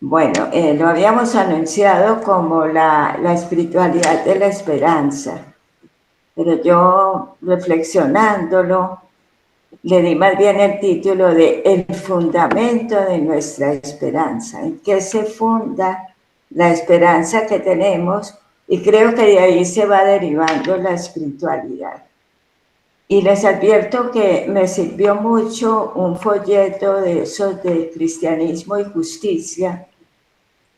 Bueno, lo habíamos anunciado como la espiritualidad de la esperanza, pero yo reflexionándolo, le di más bien el título de El fundamento de nuestra esperanza. ¿En qué se funda la esperanza que tenemos? Y creo que de ahí se va derivando la espiritualidad. Y les advierto que me sirvió mucho un folleto de esos de Cristianismo y Justicia,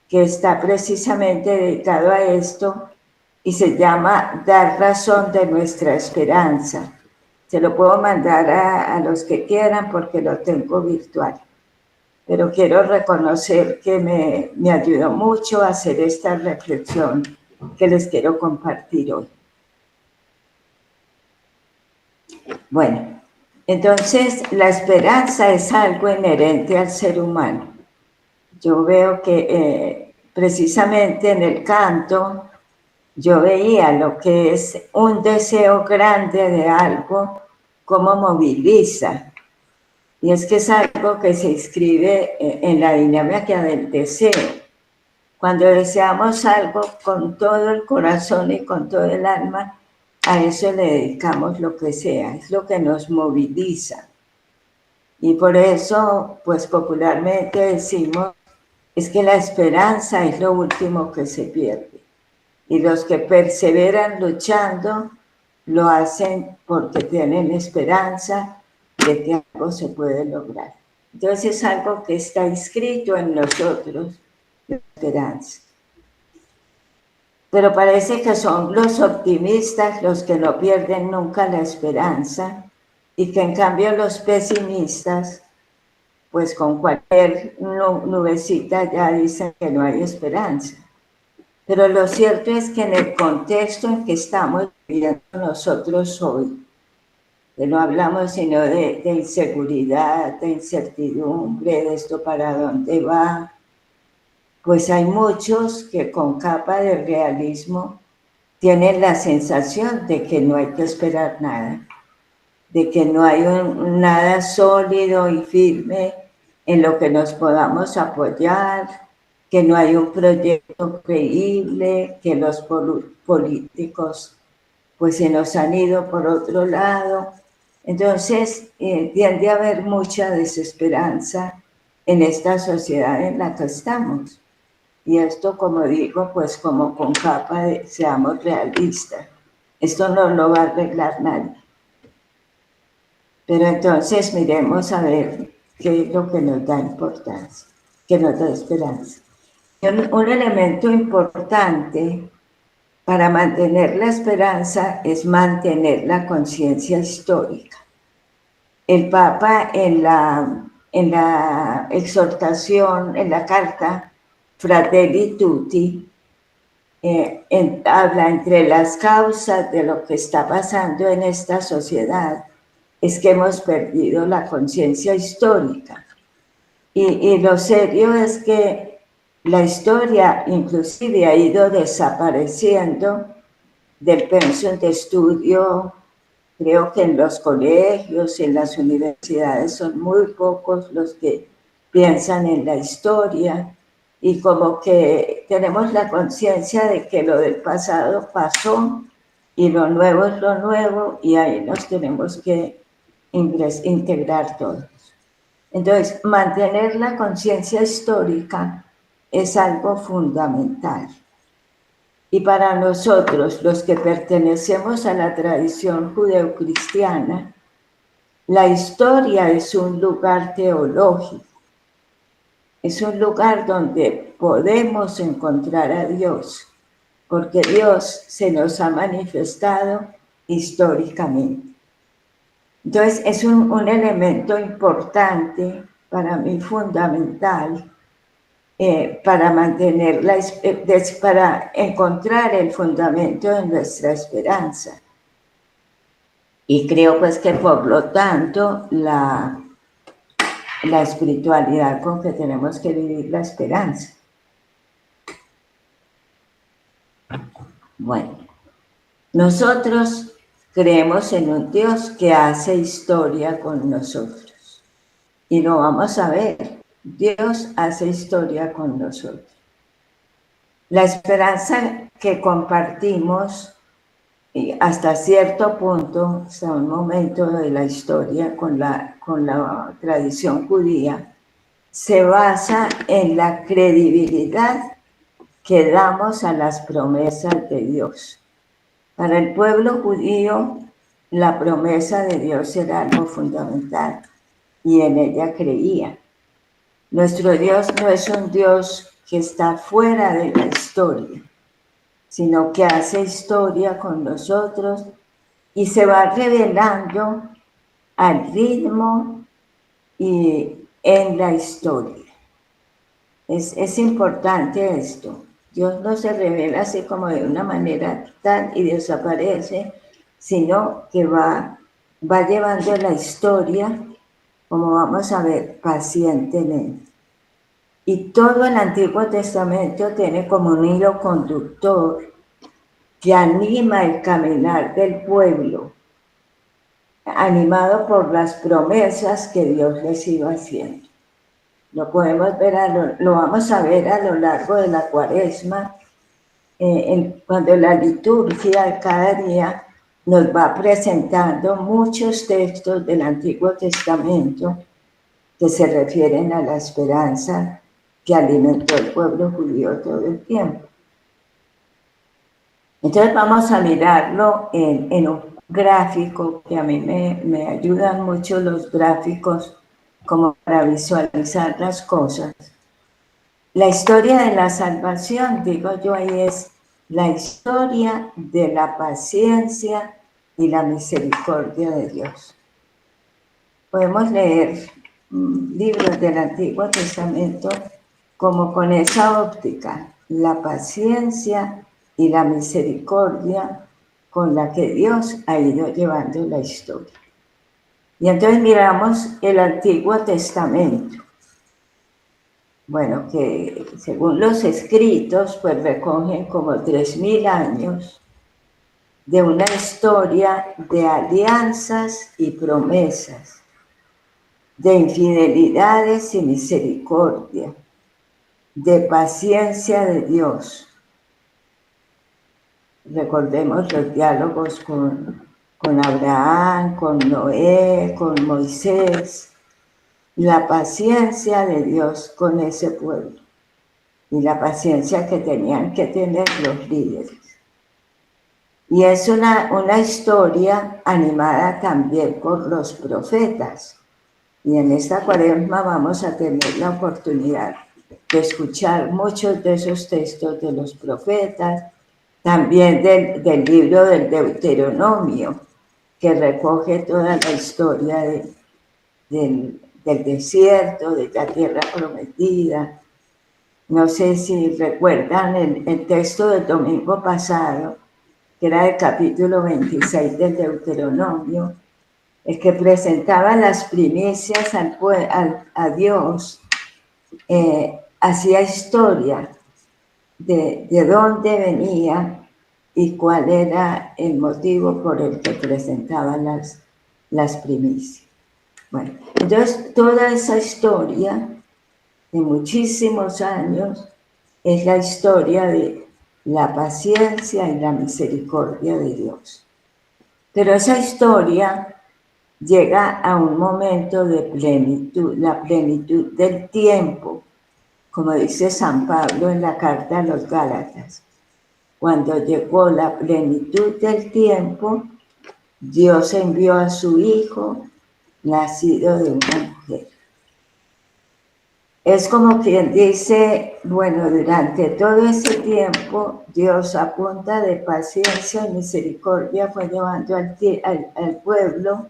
que está precisamente dedicado a esto y se llama Dar razón de nuestra esperanza. Se lo puedo mandar a los que quieran porque lo tengo virtual. Pero quiero reconocer que me ayudó mucho a hacer esta reflexión que les quiero compartir hoy. Bueno, entonces la esperanza es algo inherente al ser humano. Yo veo que precisamente en el canto yo veía lo que es un deseo grande de algo, cómo moviliza. Y es que es algo que se inscribe en la dinámica del deseo. Cuando deseamos algo con todo el corazón y con todo el alma, a eso le dedicamos lo que sea, es lo que nos moviliza. Y por eso, pues popularmente decimos, es que la esperanza es lo último que se pierde. Y los que perseveran luchando, lo hacen porque tienen esperanza de que algo se puede lograr. Entonces es algo que está inscrito en nosotros, la esperanza. Pero parece que son los optimistas los que no pierden nunca la esperanza y que en cambio los pesimistas, pues con cualquier nubecita ya dicen que no hay esperanza. Pero lo cierto es que en el contexto en que estamos viviendo nosotros hoy, que no hablamos sino de inseguridad, de incertidumbre, de esto para dónde va, pues hay muchos que con capa de realismo tienen la sensación de que no hay que esperar nada, de que no hay nada sólido y firme en lo que nos podamos apoyar, que no hay un proyecto creíble, que los políticos pues se nos han ido por otro lado. Entonces tiende a haber mucha desesperanza en esta sociedad en la que estamos. Y esto, como digo, pues como con capa de seamos realistas. Esto no lo va a arreglar nadie. Pero entonces miremos a ver qué es lo que nos da importancia, que nos da esperanza. Un elemento importante para mantener la esperanza es mantener la conciencia histórica. El Papa en la exhortación, en la carta Fratelli Tutti, habla entre las causas de lo que está pasando en esta sociedad, es que hemos perdido la conciencia histórica. Y lo serio es que la historia inclusive ha ido desapareciendo del pensum de estudio. Creo que en los colegios, en las universidades son muy pocos los que piensan en la historia y como que tenemos la conciencia de que lo del pasado pasó y lo nuevo es lo nuevo y ahí nos tenemos que integrar todos. Entonces, mantener la conciencia histórica es algo fundamental. Y para nosotros, los que pertenecemos a la tradición judeocristiana, la historia es un lugar teológico, es un lugar donde podemos encontrar a Dios, porque Dios se nos ha manifestado históricamente. Entonces, es un elemento importante, para mí fundamental, para mantenerla, para encontrar el fundamento de nuestra esperanza. Y creo pues que por lo tanto la espiritualidad con que tenemos que vivir la esperanza. Bueno, nosotros creemos en un Dios que hace historia con nosotros y lo vamos a ver. Dios hace historia con nosotros. La esperanza que compartimos hasta cierto punto, hasta un momento de la historia con la tradición judía, se basa en la credibilidad que damos a las promesas de Dios. Para el pueblo judío, la promesa de Dios era algo fundamental y en ella creía. Nuestro Dios no es un Dios que está fuera de la historia, sino que hace historia con nosotros y se va revelando al ritmo y en la historia. Es importante esto. Dios no se revela así como de una manera tal y desaparece, sino que va llevando la historia, como vamos a ver, pacientemente. Y todo el Antiguo Testamento tiene como un hilo conductor que anima el caminar del pueblo, animado por las promesas que Dios les iba haciendo. Lo podemos ver, lo vamos a ver a lo largo de la Cuaresma, cuando la liturgia cada día nos va presentando muchos textos del Antiguo Testamento que se refieren a la esperanza que alimentó el pueblo judío todo el tiempo. Entonces vamos a mirarlo en un gráfico, que a mí me ayudan mucho los gráficos como para visualizar las cosas. La historia de la salvación, digo yo ahí, es la historia de la paciencia y la misericordia de Dios. Podemos leer libros del Antiguo Testamento como con esa óptica, la paciencia y la misericordia con la que Dios ha ido llevando la historia. Y entonces miramos el Antiguo Testamento. Bueno, que según los escritos, pues recogen como 3000 años de una historia de alianzas y promesas, de infidelidades y misericordia, de paciencia de Dios. Recordemos los diálogos con Abraham, con Noé, con Moisés, la paciencia de Dios con ese pueblo y la paciencia que tenían que tener los líderes. Y es una historia animada también por los profetas. Y en esta Cuaresma vamos a tener la oportunidad de escuchar muchos de esos textos de los profetas, también del libro del Deuteronomio, que recoge toda la historia del desierto, de la tierra prometida. No sé si recuerdan el texto del domingo pasado, que era el capítulo 26 del Deuteronomio, el que presentaba las primicias a Dios, hacía historia de dónde venía y cuál era el motivo por el que presentaba las primicias. Bueno, entonces toda esa historia de muchísimos años es la historia de la paciencia y la misericordia de Dios. Pero esa historia llega a un momento de plenitud, la plenitud del tiempo, como dice San Pablo en la carta a los Gálatas. Cuando llegó la plenitud del tiempo, Dios envió a su Hijo, nacido de una mujer. Es como quien dice, bueno, durante todo ese tiempo, Dios a punta de paciencia y misericordia fue llevando al pueblo.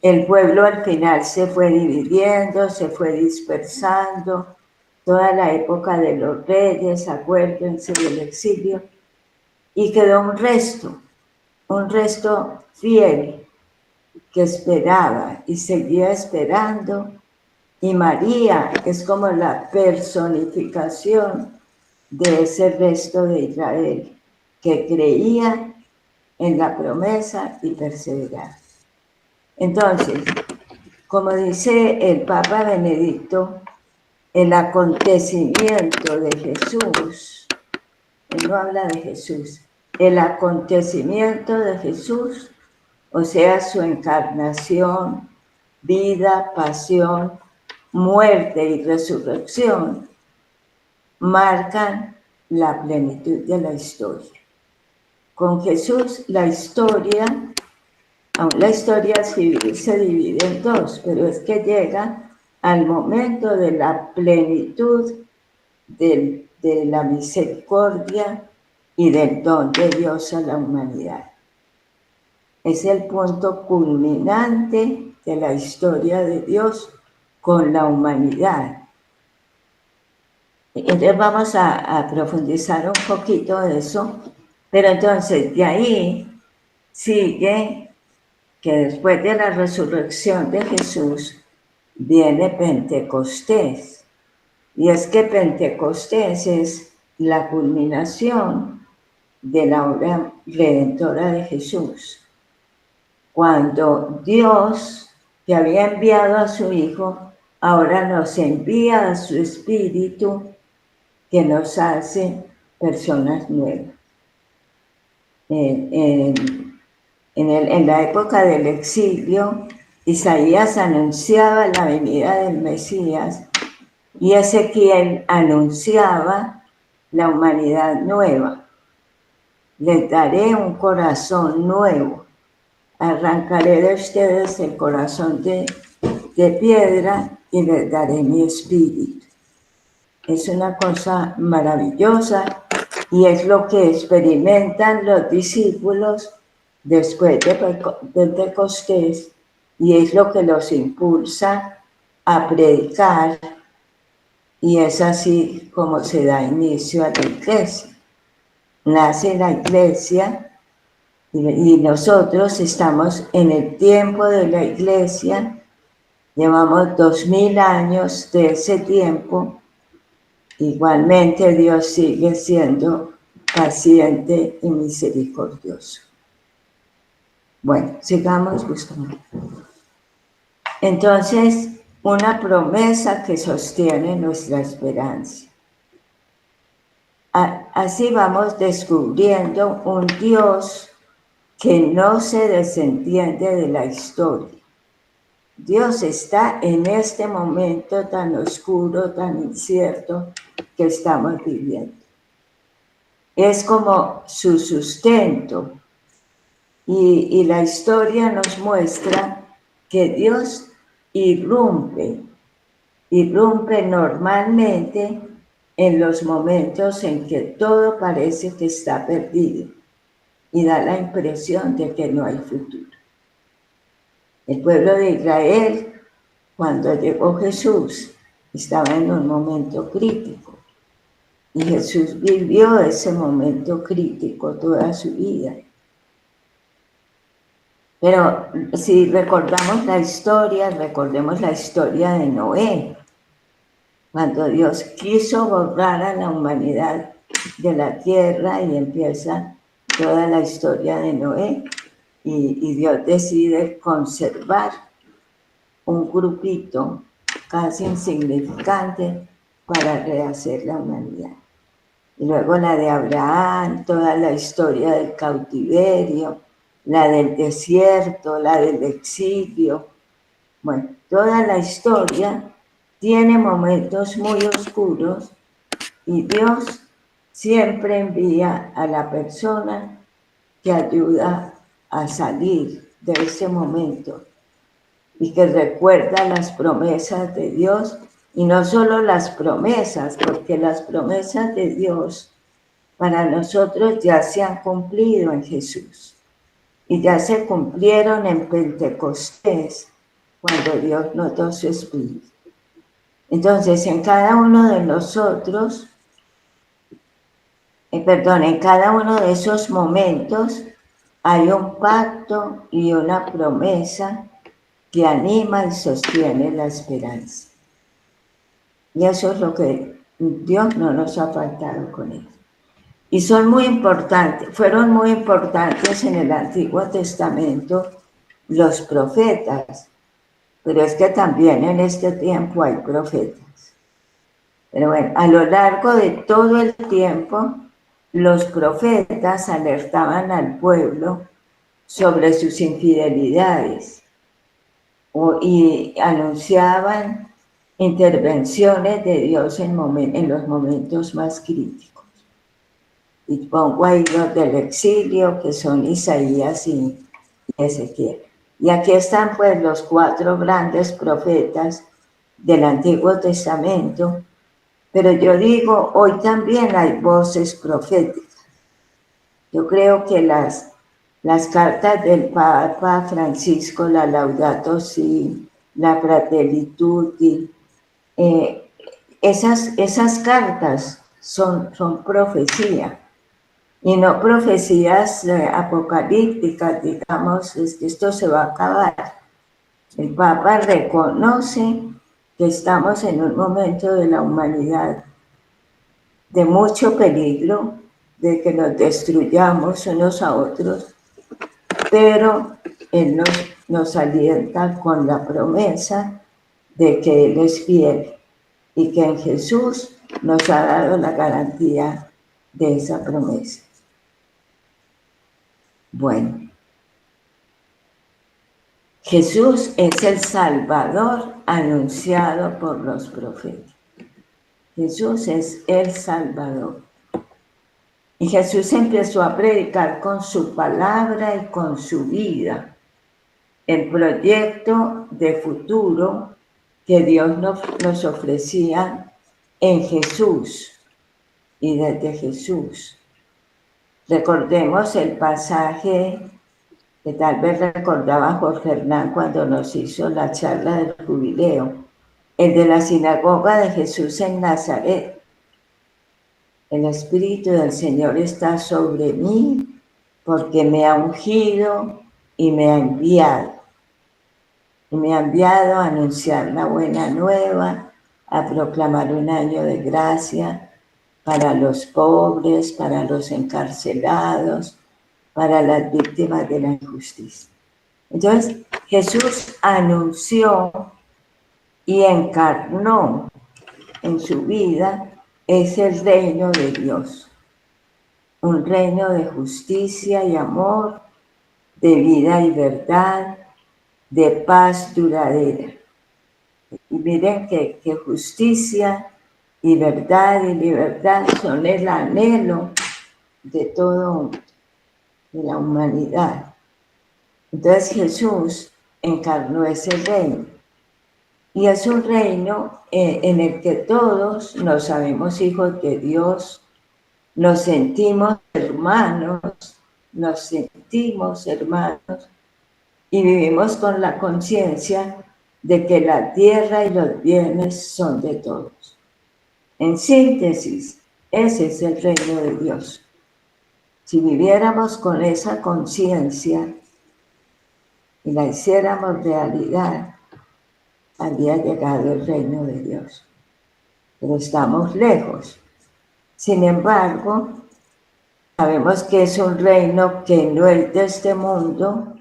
El pueblo al final se fue dividiendo, se fue dispersando, toda la época de los reyes, acuérdense del exilio, y quedó un resto fiel que esperaba y seguía esperando. Y María es como la personificación de ese resto de Israel que creía en la promesa y perseveraba. Entonces, como dice el Papa Benedicto, el acontecimiento de Jesús, él no habla de Jesús, el acontecimiento de Jesús, o sea, su encarnación, vida, pasión, muerte y resurrección, marcan la plenitud de la historia. Con Jesús la historia, aún la historia civil se divide en dos, pero es que llega al momento de la plenitud de la misericordia y del don de Dios a la humanidad. Es el punto culminante de la historia de Dios con la humanidad. Entonces vamos a profundizar un poquito de eso, pero entonces de ahí sigue que después de la resurrección de Jesús viene Pentecostés. Y es que Pentecostés es la culminación de la obra redentora de Jesús. Cuando Dios, que había enviado a su Hijo, ahora nos envía a su Espíritu, que nos hace personas nuevas. En la época del exilio, Isaías anunciaba la venida del Mesías y Ezequiel anunciaba la humanidad nueva. Les daré un corazón nuevo. Arrancaré de ustedes el corazón de piedra y les daré mi espíritu. Es una cosa maravillosa y es lo que experimentan los discípulos después de Pentecostés y es lo que los impulsa a predicar, y es así como se da inicio a la iglesia. Nace la iglesia y nosotros estamos en el tiempo de la iglesia, llevamos 2000 años de ese tiempo. Igualmente Dios sigue siendo paciente y misericordioso. Bueno, sigamos buscando. Entonces, una promesa que sostiene nuestra esperanza. Así vamos descubriendo un Dios que no se desentiende de la historia. Dios está en este momento tan oscuro, tan incierto que estamos viviendo. Es como su sustento. Y la historia nos muestra que Dios irrumpe normalmente en los momentos en que todo parece que está perdido y da la impresión de que no hay futuro. El pueblo de Israel, cuando llegó Jesús, estaba en un momento crítico. Y Jesús vivió ese momento crítico toda su vida. Pero si recordamos la historia, recordemos la historia de Noé. Cuando Dios quiso borrar a la humanidad de la tierra y empieza toda la historia de Noé, y Dios decide conservar un grupito casi insignificante para rehacer la humanidad. Y luego la de Abraham, toda la historia del cautiverio, la del desierto, la del exilio. Bueno, toda la historia tiene momentos muy oscuros y Dios siempre envía a la persona que ayuda a salir de ese momento y que recuerda las promesas de Dios, y no solo las promesas, porque las promesas de Dios para nosotros ya se han cumplido en Jesús y ya se cumplieron en Pentecostés cuando Dios nos dio su Espíritu. Entonces, en cada uno de nosotros, en cada uno de esos momentos hay un pacto y una promesa que anima y sostiene la esperanza. Y eso es lo que Dios no nos ha faltado con él. Y son muy importantes, fueron muy importantes en el Antiguo Testamento los profetas, pero es que también en este tiempo hay profetas. Pero bueno, a lo largo de todo el tiempo, los profetas alertaban al pueblo sobre sus infidelidades y anunciaban intervenciones de Dios en los momentos más críticos. Y pongo ahí los del exilio, que son Isaías y Ezequiel. Y aquí están pues los 4 grandes profetas del Antiguo Testamento, pero yo digo, hoy también hay voces proféticas. Yo creo que las cartas del Papa Francisco, la Laudato Si, la Fratelli Tutti, esas cartas son profecía, y no profecías apocalípticas, digamos, es que esto se va a acabar. El Papa reconoce que estamos en un momento de la humanidad de mucho peligro, de que nos destruyamos unos a otros, pero Él nos alienta con la promesa de que Él es fiel y que en Jesús nos ha dado la garantía de esa promesa. Bueno, Jesús es el Salvador anunciado por los profetas. Jesús es el Salvador. Y Jesús empezó a predicar con su palabra y con su vida el proyecto de futuro que Dios nos ofrecía en Jesús y desde Jesús. Recordemos el pasaje que tal vez recordaba Jorge Hernán cuando nos hizo la charla del jubileo, el de la sinagoga de Jesús en Nazaret. El Espíritu del Señor está sobre mí porque me ha ungido y me ha enviado. Y me ha enviado a anunciar la buena nueva, a proclamar un año de gracia para los pobres, para los encarcelados, para las víctimas de la injusticia. Entonces, Jesús anunció y encarnó en su vida ese reino de Dios. Un reino de justicia y amor, de vida y verdad, de paz duradera. Y miren que justicia y verdad y libertad son el anhelo de todo, de la humanidad. Entonces Jesús encarnó ese reino. Y es un reino en el que todos nos sabemos hijos de Dios, nos sentimos hermanos y vivimos con la conciencia de que la tierra y los bienes son de todos. En síntesis, ese es el reino de Dios. Si viviéramos con esa conciencia y la hiciéramos realidad, había llegado el reino de Dios. Pero estamos lejos. Sin embargo, sabemos que es un reino que no es de este mundo,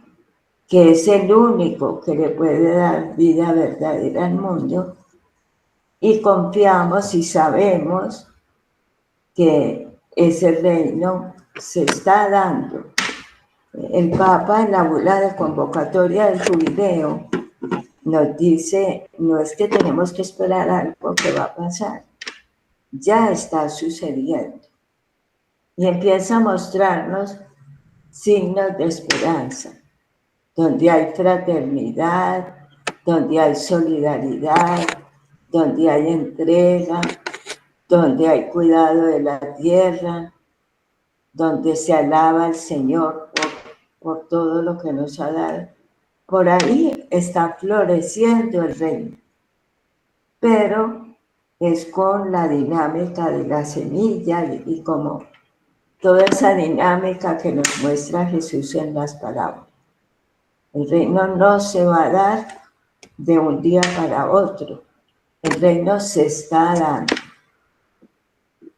que es el único que le puede dar vida verdadera al mundo, y confiamos y sabemos que ese reino se está dando. El Papa en la bula de convocatoria del jubileo nos dice, no es que tenemos que esperar algo que va a pasar, ya está sucediendo. Y empieza a mostrarnos signos de esperanza, donde hay fraternidad, donde hay solidaridad, donde hay entrega, donde hay cuidado de la tierra, donde se alaba al Señor por todo lo que nos ha dado. Por ahí está floreciendo el reino, pero es con la dinámica de la semilla y como toda esa dinámica que nos muestra Jesús en las parábolas. El reino no se va a dar de un día para otro. El reino se está dando.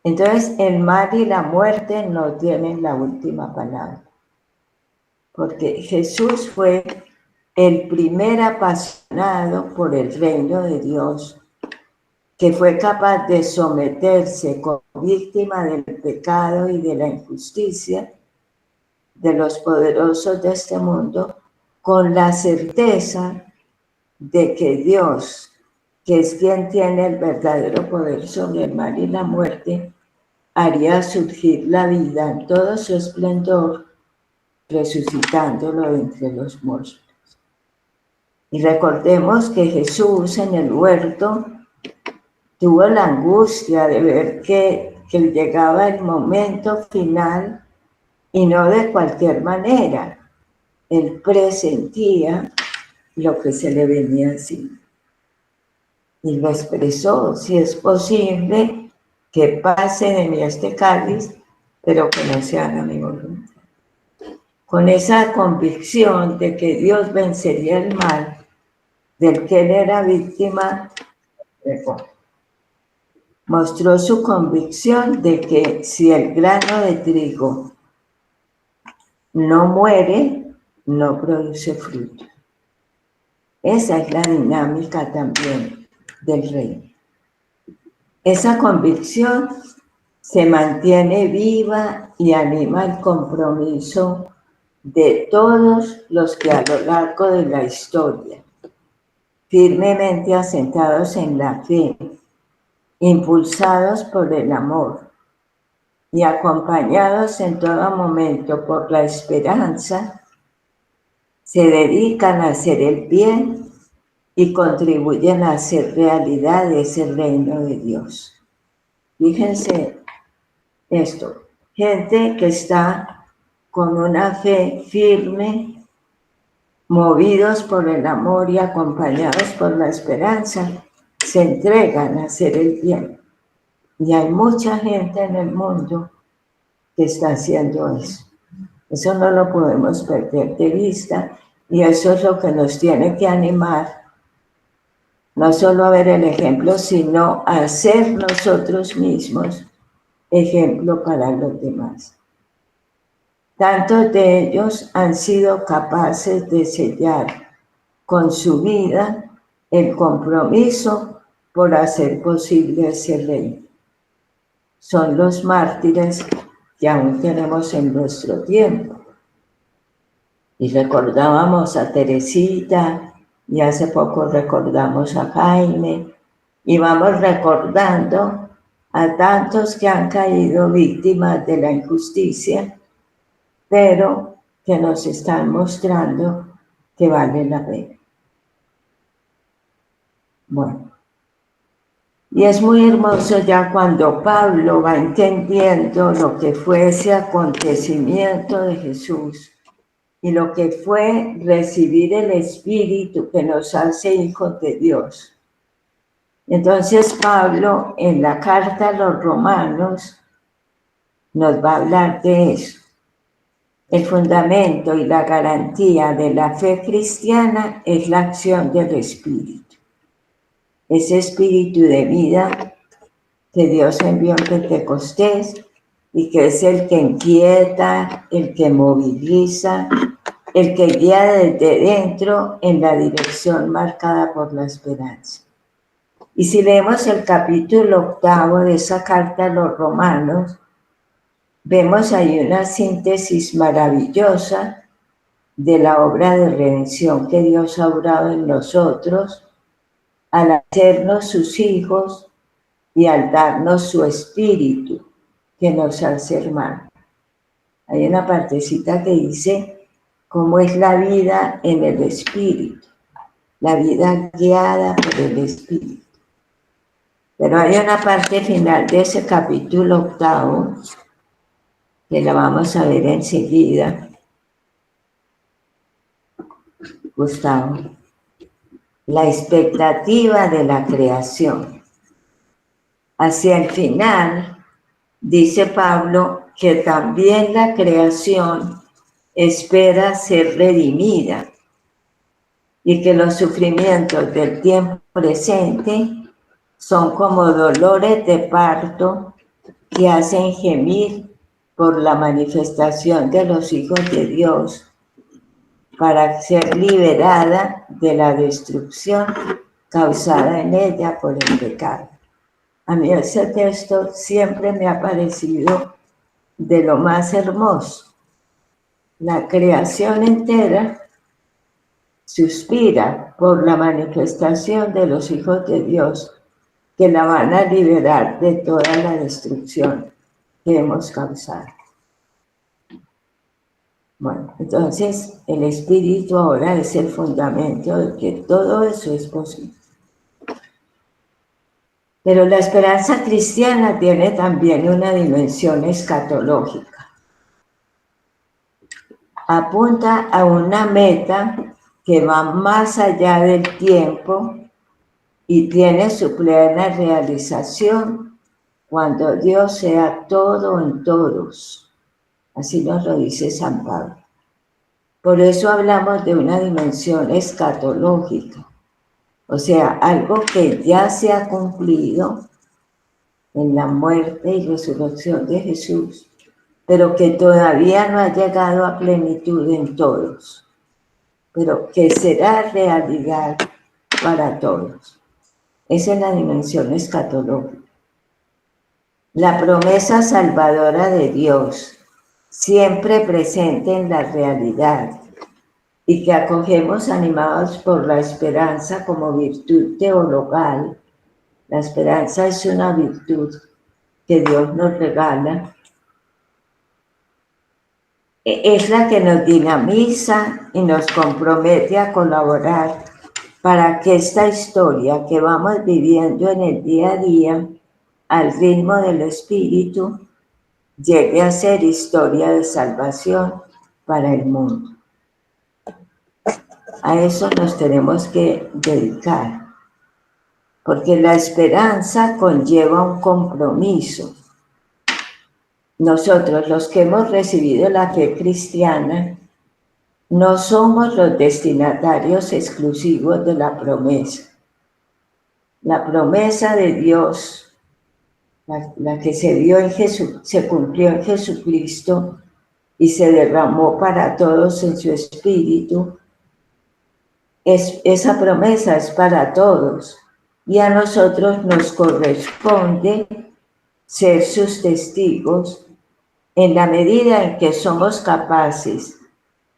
Entonces, el mal y la muerte no tienen la última palabra. Porque Jesús fue el primer apasionado por el reino de Dios, que fue capaz de someterse como víctima del pecado y de la injusticia de los poderosos de este mundo, con la certeza de que Dios, que es quien tiene el verdadero poder sobre el mal y la muerte, haría surgir la vida en todo su esplendor, resucitándolo de entre los muertos. Y recordemos que Jesús en el huerto tuvo la angustia de ver que llegaba el momento final y no de cualquier manera. Él presentía lo que se le venía encima. Y lo expresó: si es posible, que pase de mí este cáliz, pero que no se haga mi voluntad. Con esa convicción de que Dios vencería el mal, del que él era víctima, mostró su convicción de que si el grano de trigo no muere, no produce fruto. Esa es la dinámica también del reino. Esa convicción se mantiene viva y anima el compromiso de todos los que a lo largo de la historia, firmemente asentados en la fe, impulsados por el amor y acompañados en todo momento por la esperanza, se dedican a hacer el bien y contribuyen a hacer realidad ese reino de Dios. Fíjense esto, gente que está con una fe firme, movidos por el amor y acompañados por la esperanza, se entregan a hacer el bien. Y hay mucha gente en el mundo que está haciendo eso. Eso no lo podemos perder de vista y eso es lo que nos tiene que animar, no solo a ver el ejemplo, sino a ser nosotros mismos ejemplo para los demás. Tantos de ellos han sido capaces de sellar con su vida el compromiso por hacer posible ese reino. Son los mártires que aún tenemos en nuestro tiempo. Y recordábamos a Teresita, y hace poco recordamos a Jaime, y vamos recordando a tantos que han caído víctimas de la injusticia, pero que nos están mostrando que vale la pena. Bueno, y es muy hermoso ya cuando Pablo va entendiendo lo que fue ese acontecimiento de Jesús y lo que fue recibir el Espíritu que nos hace hijos de Dios. Entonces Pablo en la carta a los Romanos nos va a hablar de eso. El fundamento y la garantía de la fe cristiana es la acción del Espíritu. Ese Espíritu de vida que Dios envió en Pentecostés y que es el que inquieta, el que moviliza, el que guía desde dentro en la dirección marcada por la esperanza. Y si leemos el capítulo 8 de esa carta a los Romanos, vemos ahí una síntesis maravillosa de la obra de redención que Dios ha obrado en nosotros al hacernos sus hijos y al darnos su espíritu que nos hace hermanos. Hay una partecita que dice cómo es la vida en el espíritu, la vida guiada por el espíritu. Pero hay una parte final de ese capítulo 8 que la vamos a ver enseguida, Gustavo. La expectativa de la creación. Hacia el final, dice Pablo que también la creación espera ser redimida y que los sufrimientos del tiempo presente son como dolores de parto que hacen gemir por la manifestación de los hijos de Dios para ser liberada de la destrucción causada en ella por el pecado. a mí ese texto siempre me ha parecido de lo más hermoso. La creación entera suspira por la manifestación de los hijos de Dios que la van a liberar de toda la destrucción que hemos causado. Bueno, entonces el Espíritu ahora es el fundamento de que todo eso es posible. Pero la esperanza cristiana tiene también una dimensión escatológica. Apunta a una meta que va más allá del tiempo y tiene su plena realización cuando Dios sea todo en todos. Así nos lo dice San Pablo. Por eso hablamos de una dimensión escatológica, o sea, algo que ya se ha cumplido en la muerte y resurrección de Jesús, pero que todavía no ha llegado a plenitud en todos, pero que será realidad para todos. Esa es la dimensión escatológica. La promesa salvadora de Dios, siempre presente en la realidad, y que acogemos animados por la esperanza como virtud teologal. La esperanza es una virtud que Dios nos regala. Es la que nos dinamiza y nos compromete a colaborar para que esta historia que vamos viviendo en el día a día, al ritmo del Espíritu, llegue a ser historia de salvación para el mundo. A eso nos tenemos que dedicar, porque la esperanza conlleva un compromiso. Nosotros, los que hemos recibido la fe cristiana, no somos los destinatarios exclusivos de la promesa. La promesa de Dios, la que se dio en Jesús, se cumplió en Jesucristo y se derramó para todos en su Espíritu. Esa promesa es para todos y a nosotros nos corresponde ser sus testigos en la medida en que somos capaces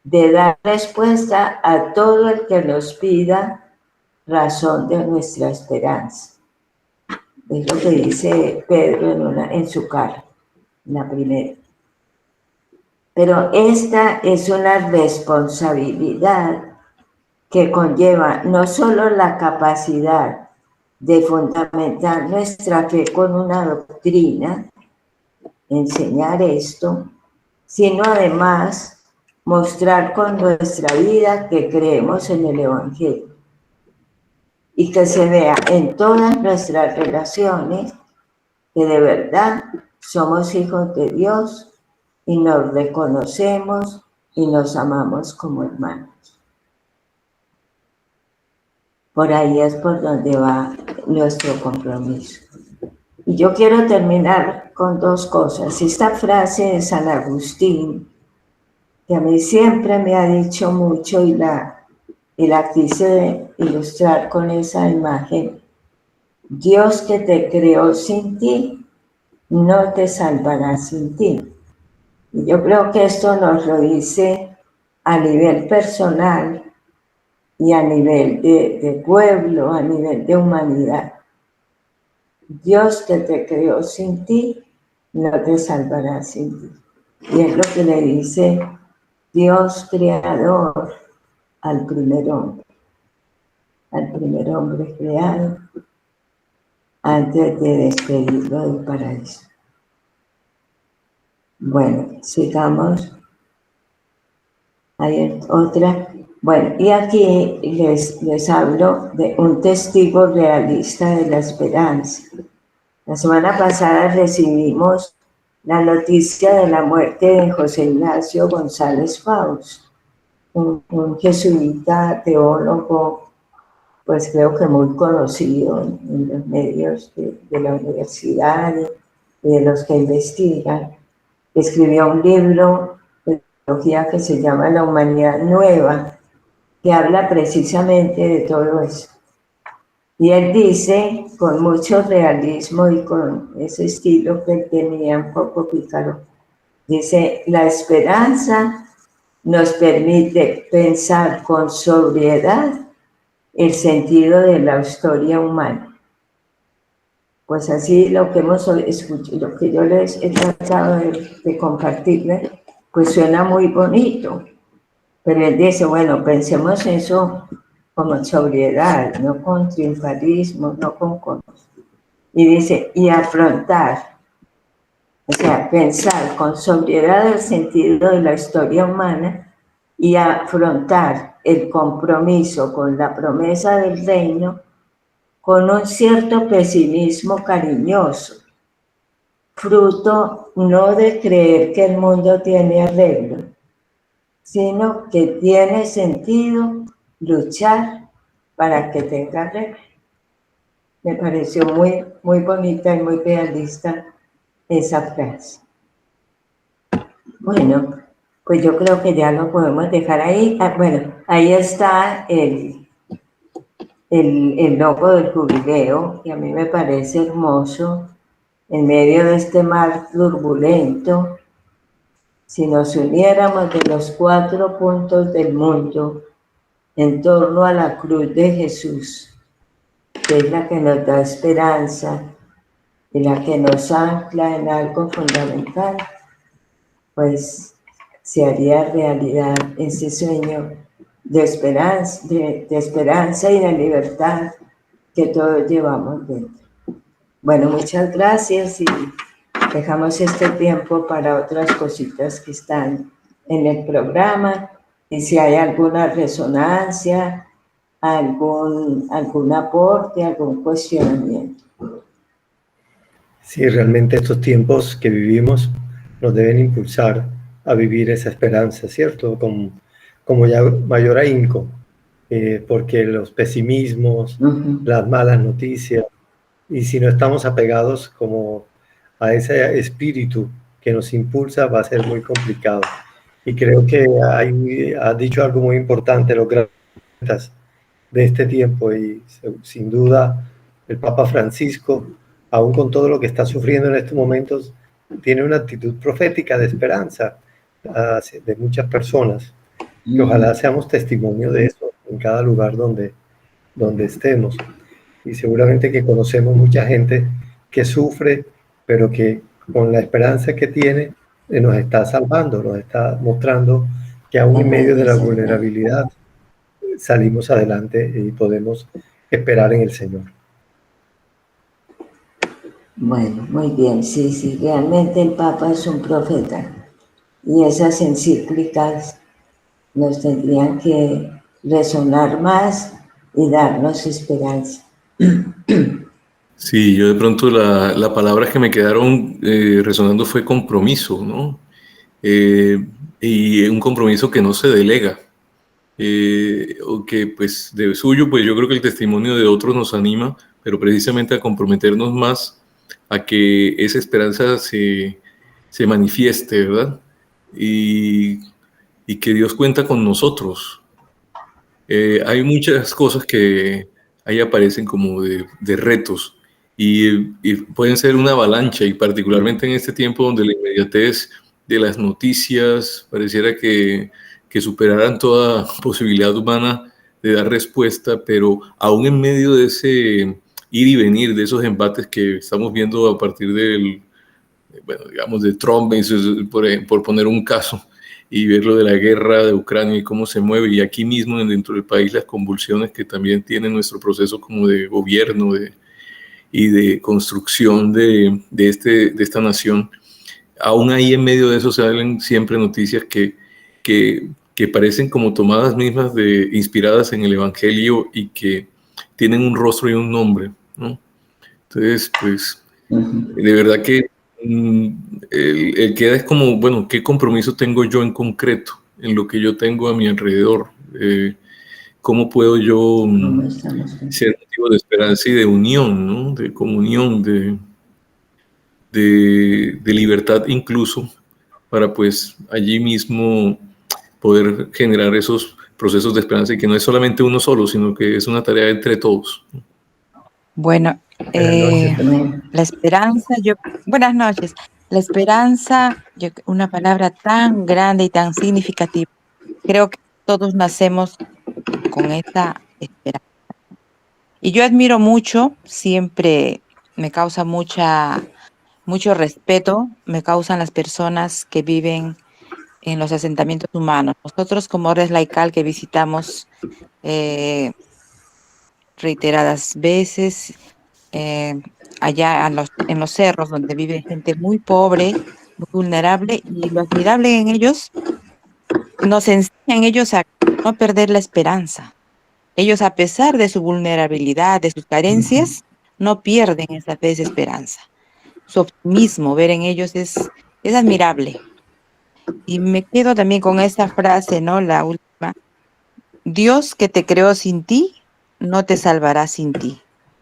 de dar respuesta a todo el que nos pida razón de nuestra esperanza. Es lo que dice Pedro en su carta, en la primera. Pero esta es una responsabilidad que conlleva no solo la capacidad de fundamentar nuestra fe con una doctrina, enseñar esto, sino además mostrar con nuestra vida que creemos en el Evangelio y que se vea en todas nuestras relaciones que de verdad somos hijos de Dios y nos reconocemos y nos amamos como hermanos. Por ahí es por donde va nuestro compromiso. Y yo quiero terminar con dos cosas. Esta frase de San Agustín, que a mí siempre me ha dicho mucho y la quise ilustrar con esa imagen. Dios que te creó sin ti, no te salvará sin ti. Y yo creo que esto nos lo dice a nivel personal y a nivel de pueblo, a nivel de humanidad. Dios que te creó sin ti, no te salvará sin ti. Y es lo que le dice Dios creador al primer hombre creado, antes de despedirlo del paraíso. Bueno, sigamos. Hay otra. Bueno, y aquí les hablo de un testigo realista de la esperanza. La semana pasada recibimos la noticia de la muerte de José Ignacio González Faust, un jesuita teólogo, pues creo que muy conocido en los medios de la universidad y de los que investigan. Escribió un libro de teología que se llama La Humanidad Nueva, que habla precisamente de todo eso. Y él dice, con mucho realismo y con ese estilo que él tenía un poco pícaro, dice, la esperanza nos permite pensar con sobriedad el sentido de la historia humana. Pues así lo que hemos escuchado, lo que yo les he tratado de compartirles, pues suena muy bonito. Pero él dice, bueno, pensemos eso como sobriedad, no con triunfalismo, no con... Y dice, y afrontar, o sea, pensar con sobriedad el sentido de la historia humana y afrontar el compromiso con la promesa del reino con un cierto pesimismo cariñoso, fruto no de creer que el mundo tiene arreglo, sino que tiene sentido luchar para que tenga arreglo. Me pareció muy, muy bonita y muy realista esa frase. Bueno, pues yo creo que ya lo podemos dejar ahí. Bueno, ahí está el logo del jubileo, y a mí me parece hermoso, en medio de este mar turbulento. Si nos uniéramos de los 4 puntos del mundo en torno a la cruz de Jesús, que es la que nos da esperanza y la que nos ancla en algo fundamental, pues se haría realidad ese sueño de esperanza y de libertad que todos llevamos dentro. Bueno, muchas gracias y dejamos este tiempo para otras cositas que están en el programa, y si hay alguna resonancia, algún aporte, algún cuestionamiento. Sí, realmente estos tiempos que vivimos nos deben impulsar a vivir esa esperanza, ¿cierto? Como ya mayor ahínco, porque los pesimismos, las malas noticias, y si no estamos apegados como a ese espíritu que nos impulsa, va a ser muy complicado. Y creo que has dicho algo muy importante, los grandes de este tiempo, y sin duda el Papa Francisco, aún con todo lo que está sufriendo en estos momentos, tiene una actitud profética de esperanza de muchas personas, que ojalá seamos testimonio de eso en cada lugar donde estemos. Y seguramente que conocemos mucha gente que sufre, pero que con la esperanza que tiene nos está salvando, nos está mostrando que aún en medio de la vulnerabilidad salimos adelante y podemos esperar en el Señor. Bueno, muy bien, sí, realmente el Papa es un profeta y esas encíclicas nos tendrían que resonar más y darnos esperanza. Sí, yo de pronto la palabra que me quedaron resonando fue compromiso, ¿no? Y un compromiso que no se delega, o que pues de suyo, pues yo creo que el testimonio de otros nos anima, pero precisamente a comprometernos más a que esa esperanza se manifieste, ¿verdad? Y que Dios cuenta con nosotros. Hay muchas cosas que ahí aparecen como de retos y pueden ser una avalancha, y particularmente en este tiempo donde la inmediatez de las noticias pareciera que superaran toda posibilidad humana de dar respuesta, pero aún en medio de ese ir y venir, de esos embates que estamos viendo a partir bueno, digamos, de Trump, por poner un caso, y ver lo de la guerra de Ucrania y cómo se mueve, y aquí mismo dentro del país las convulsiones que también tiene nuestro proceso como de gobierno y de construcción de esta nación. Aún ahí en medio de eso salen siempre noticias que parecen como tomadas mismas inspiradas en el Evangelio y que tienen un rostro y un nombre, ¿no? Entonces, pues, de verdad que el queda es como, bueno, ¿qué compromiso tengo yo en concreto en lo que yo tengo a mi alrededor? ¿Cómo puedo yo ser motivo de esperanza y de unión, ¿no? De comunión, de libertad incluso, para pues allí mismo poder generar esos procesos de esperanza, y que no es solamente uno solo, sino que es una tarea entre todos, ¿no? Bueno, Buenas noches. la esperanza, buenas noches. La esperanza, una palabra tan grande y tan significativa. Creo que todos nacemos con esa esperanza. Y yo admiro mucho, siempre me causa mucho respeto, me causan las personas que viven en los asentamientos humanos. Nosotros como Red Laical que visitamos reiteradas veces, allá en los cerros donde vive gente muy pobre, muy vulnerable, y lo admirable en ellos, nos enseñan ellos a no perder la esperanza. Ellos, a pesar de su vulnerabilidad, de sus carencias, no pierden esa fe, esa esperanza. Su optimismo, ver en ellos es admirable. Y me quedo también con esa frase, ¿no? La última. Dios que te creó sin ti, no te salvará sin ti.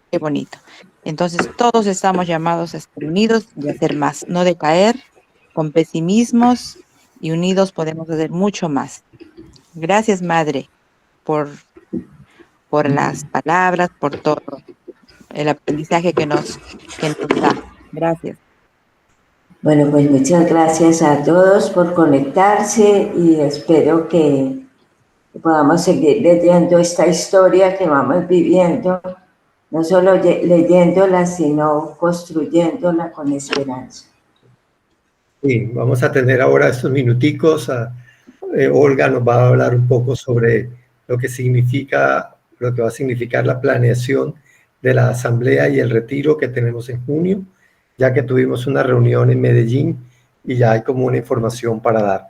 Qué bonito. Entonces todos estamos llamados a estar unidos y a hacer más, no decaer con pesimismos, y unidos podemos hacer mucho más. Gracias, Madre, por las palabras, por todo el aprendizaje que nos da. Gracias. Bueno, pues muchas gracias a todos por conectarse y espero que podamos seguir leyendo esta historia que vamos viviendo, no solo leyéndola, sino construyéndola con esperanza. Sí, vamos a tener ahora estos minuticos. Olga nos va a hablar un poco sobre lo que va a significar la planeación de la asamblea y el retiro que tenemos en junio, ya que tuvimos una reunión en Medellín y ya hay como una información para dar.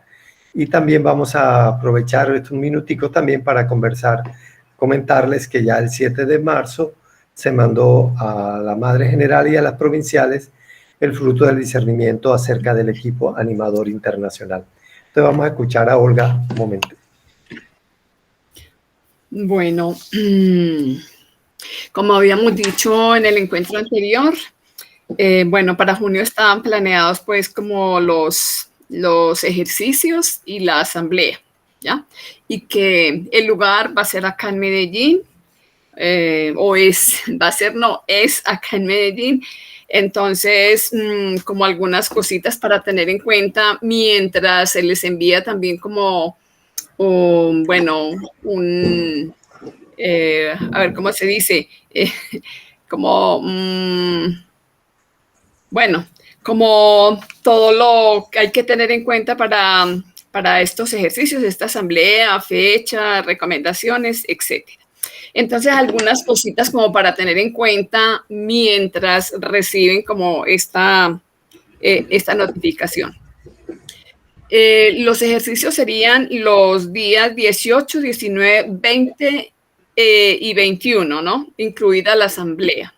Y también vamos a aprovechar estos minuticos también para comentarles que ya el 7 de marzo se mandó a la Madre General y a las provinciales el fruto del discernimiento acerca del equipo animador internacional. Entonces vamos a escuchar a Olga un momento. Bueno, como habíamos dicho en el encuentro anterior, bueno, para junio estaban planeados pues como los ejercicios y la asamblea, ¿ya? Y que el lugar va a ser acá en Medellín, es acá en Medellín. Entonces, como algunas cositas para tener en cuenta mientras se les envía también como, a ver, ¿cómo se dice? Como todo lo que hay que tener en cuenta para estos ejercicios, esta asamblea, fecha, recomendaciones, etc. Entonces, algunas cositas como para tener en cuenta mientras reciben como esta notificación. Los ejercicios serían los días 18, 19, 20 y 21, ¿no? Incluida la asamblea.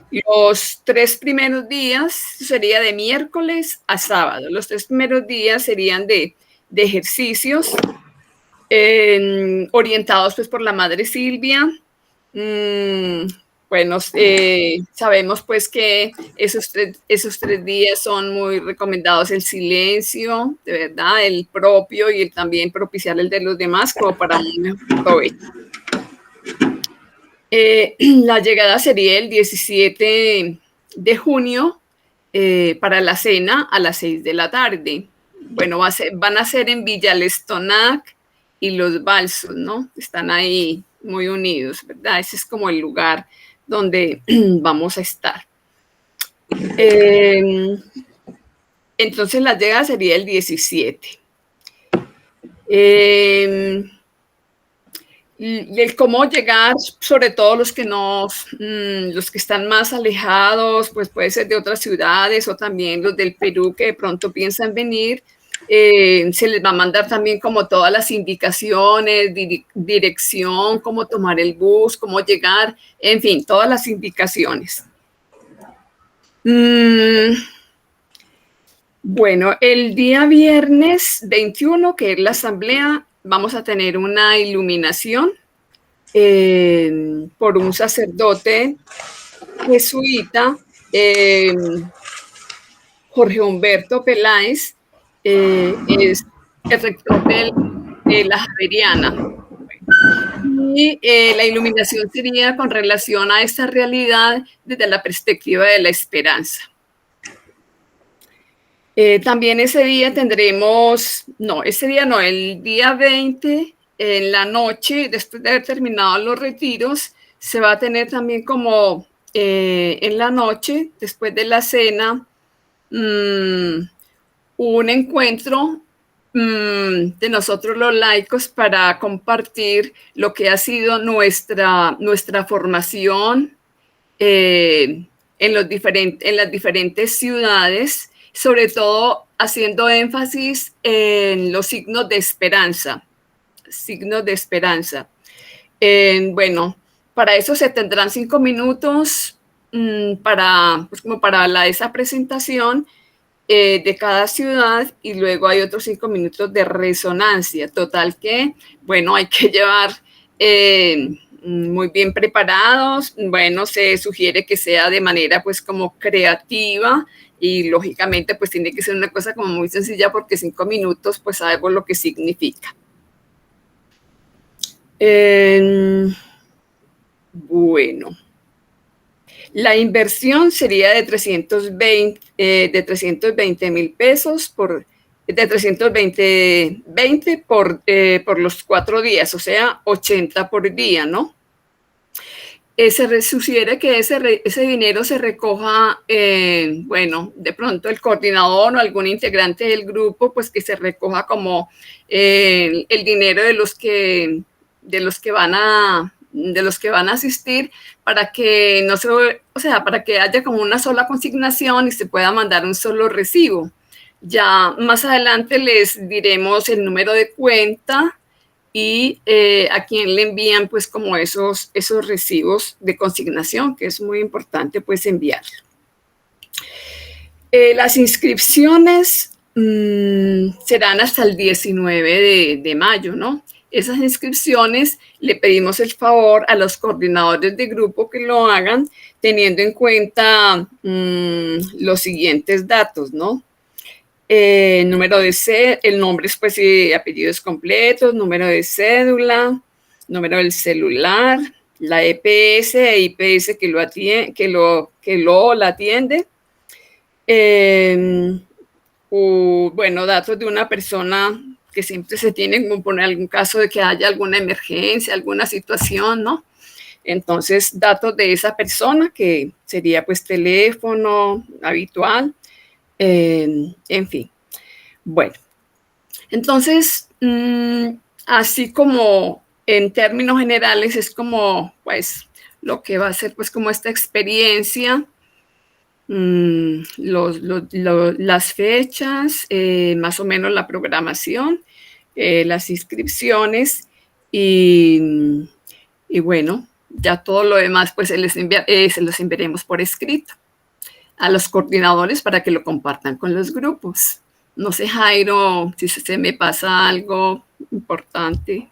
Los 3 primeros días sería de miércoles a sábado. Los 3 primeros días serían de ejercicios orientados pues por la Madre Silvia. Sabemos pues que esos tres días son muy recomendados, el silencio, de verdad, el propio y el también propiciar el de los demás como para un mejor provecho. La llegada sería el 17 de junio para la cena a las 6 de la tarde. Bueno, van a ser en Villa Lestonac y Los Balsos, ¿no? Están ahí muy unidos, ¿verdad? Ese es como el lugar donde vamos a estar. Entonces la llegada sería el 17. El cómo llegar, sobre todo los que están más alejados, pues puede ser de otras ciudades o también los del Perú que de pronto piensan venir, se les va a mandar también como todas las indicaciones, dirección, cómo tomar el bus, cómo llegar, en fin, todas las indicaciones. Bueno, el día viernes 21, que es la asamblea, vamos a tener una iluminación por un sacerdote jesuita, Jorge Humberto Peláez, es el rector de la Javeriana. Y la iluminación sería con relación a esta realidad desde la perspectiva de la esperanza. También ese día tendremos, no, ese día no, el día 20, en la noche, después de haber terminado los retiros, se va a tener también como en la noche, después de la cena, un encuentro de nosotros los laicos para compartir lo que ha sido nuestra formación en las diferentes ciudades, sobre todo haciendo énfasis en los signos de esperanza. Signos de esperanza. Bueno, para eso se tendrán 5 minutos como para esa presentación de cada ciudad, y luego hay otros 5 minutos de resonancia. Total que, bueno, hay que llevar muy bien preparados. Bueno, se sugiere que sea de manera pues como creativa, y lógicamente pues tiene que ser una cosa como muy sencilla, porque 5 minutos pues sabemos lo que significa. Bueno, la inversión sería de 320,000 pesos de 320 por los 4 días, o sea, 80 por día, ¿no? Se sugiere que ese dinero se recoja, bueno, de pronto el coordinador o algún integrante del grupo, pues que se recoja como el dinero de los que van a asistir, para que no se, o sea, para que haya como una sola consignación y se pueda mandar un solo recibo. Ya más adelante les diremos el número de cuenta y a quién le envían pues como esos recibos de consignación, que es muy importante pues enviarlo. Las inscripciones serán hasta el 19 de mayo, ¿no? Esas inscripciones le pedimos el favor a los coordinadores de grupo que lo hagan teniendo en cuenta los siguientes datos, ¿no? Número de el nombre pues, y apellidos completos, número de cédula, número del celular, la EPS e IPS que lo atiende. Bueno, datos de una persona que siempre se tienen, como poner algún caso de que haya alguna emergencia, alguna situación, ¿no? Entonces, datos de esa persona, que sería pues teléfono habitual, en fin. Bueno, entonces, así como en términos generales es como pues lo que va a ser pues como esta experiencia, las fechas, más o menos la programación, las inscripciones y bueno, ya todo lo demás pues se los enviaremos por escrito a los coordinadores para que lo compartan con los grupos. No sé, Jairo, si se me pasa algo importante.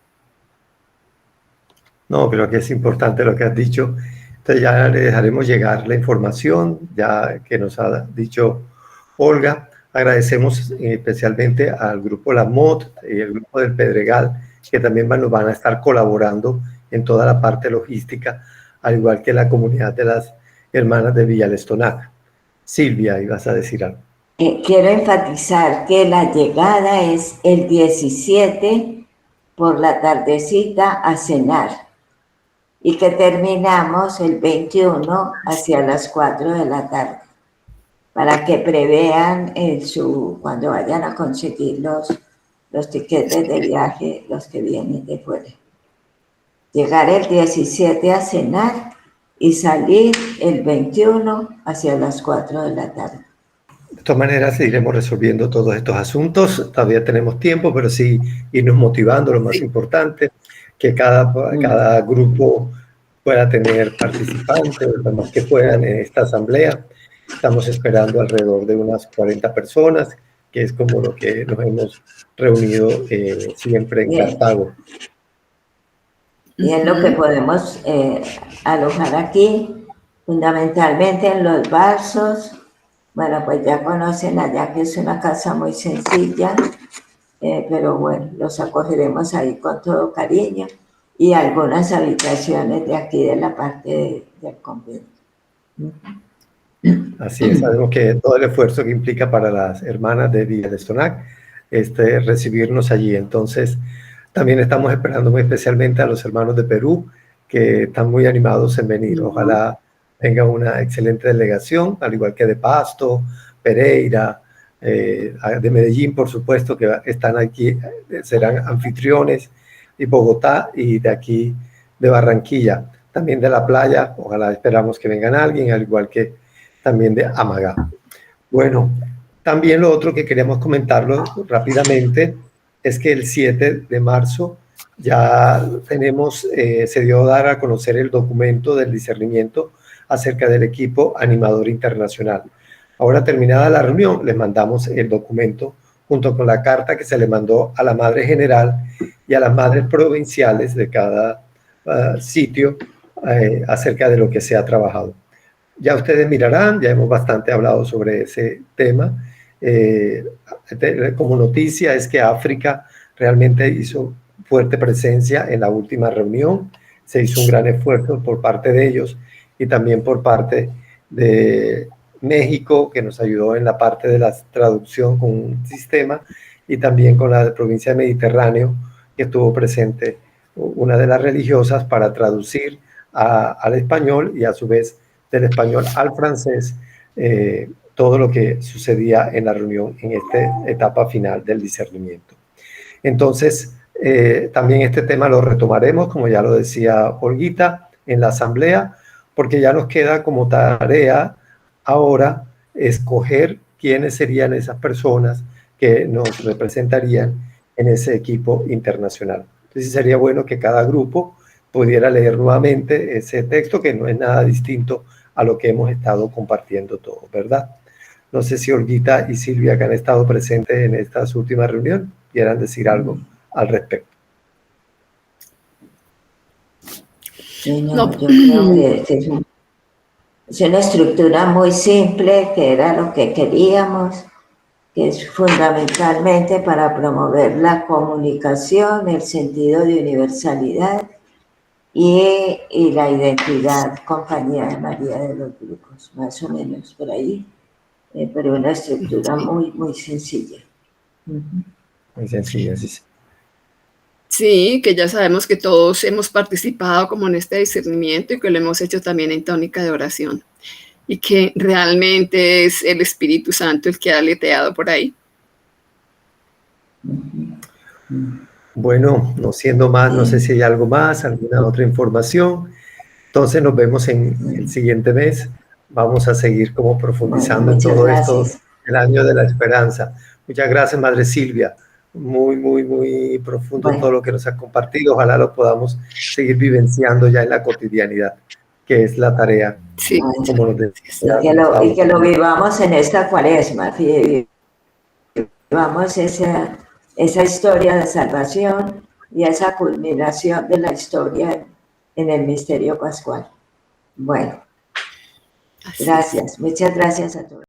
No, creo que es importante lo que has dicho. Entonces ya le dejaremos llegar la información ya que nos ha dicho Olga. Agradecemos especialmente al grupo La Mod y el grupo del Pedregal, que también nos van a estar colaborando en toda la parte logística, al igual que la comunidad de las hermanas de Villa Lestonaca. Silvia, ibas a decir algo. Quiero enfatizar que la llegada es el 17 por la tardecita a cenar, y que terminamos el 21 hacia las 4 de la tarde, para que prevean cuando vayan a conseguir los tiquetes de viaje, los que vienen de fuera. Llegar el 17 a cenar y salir el 21 hacia las 4 de la tarde. De todas maneras, seguiremos resolviendo todos estos asuntos. Todavía tenemos tiempo, pero sí irnos motivando, lo más importante, que cada grupo pueda tener participantes, los más que puedan en esta asamblea. Estamos esperando alrededor de unas 40 personas, que es como lo que nos hemos reunido siempre en Cartago. Y es lo que podemos alojar aquí, fundamentalmente en los vasos. Bueno, pues ya conocen allá que es una casa muy sencilla, pero bueno, los acogeremos ahí con todo cariño. y algunas habitaciones de aquí de la parte del convento. Así es, sabemos que todo el esfuerzo que implica para las hermanas de Villa de Stonac recibirnos allí. Entonces, también estamos esperando muy especialmente a los hermanos de Perú, que están muy animados en venir. Ojalá venga una excelente delegación, al igual que de Pasto, Pereira, de Medellín, por supuesto, que están aquí, serán anfitriones, y Bogotá, y de aquí de Barranquilla. También de La Playa, ojalá esperamos que vengan alguien, al igual que también de Amagá. Bueno, también lo otro que queríamos comentarlo rápidamente es que el 7 de marzo ya tenemos, se dio a dar a conocer el documento del discernimiento acerca del equipo animador internacional. Ahora, terminada la reunión, les mandamos el documento junto con la carta que se le mandó a la Madre General y a las madres provinciales de cada sitio acerca de lo que se ha trabajado. Ya ustedes mirarán, ya hemos bastante hablado sobre ese tema. Como noticia es que África realmente hizo fuerte presencia en la última reunión. Se hizo un gran esfuerzo por parte de ellos y también por parte de México, que nos ayudó en la parte de la traducción con un sistema, y también con la provincia de Mediterráneo, que estuvo presente una de las religiosas para traducir al español y a su vez del español al francés todo lo que sucedía en la reunión en esta etapa final del discernimiento. Entonces, también este tema lo retomaremos, como ya lo decía Olguita, en la asamblea, porque ya nos queda como tarea ahora escoger quiénes serían esas personas que nos representarían en ese equipo internacional. Entonces sería bueno que cada grupo pudiera leer nuevamente ese texto, que no es nada distinto a lo que hemos estado compartiendo todos, ¿verdad? No sé si Olguita y Silvia, que han estado presentes en estas últimas reuniones, quieran decir algo al respecto. Sí, no, yo creo que es una estructura muy simple, que era lo que queríamos, que es fundamentalmente para promover la comunicación, el sentido de universalidad y la identidad Compañía de María de los grupos, más o menos por ahí, pero una estructura muy, muy sencilla. Muy sencilla, sí. Sí, que ya sabemos que todos hemos participado como en este discernimiento y que lo hemos hecho también en tónica de oración y que realmente es el Espíritu Santo el que ha aleteado por ahí. Bueno, no siendo más, no sé si hay algo más, alguna otra información. Entonces nos vemos en el siguiente mes. Vamos a seguir como profundizando en todo esto, el año de la esperanza. Muchas gracias, Madre Silvia. Muy, muy, muy profundo todo lo que nos ha compartido. Ojalá lo podamos seguir vivenciando ya en la cotidianidad, que es la tarea. Sí. Como nos decía, y que lo vivamos en esta cuaresma. Vivamos esa historia de salvación y esa culminación de la historia en el misterio pascual. Bueno, gracias. Muchas gracias a todos.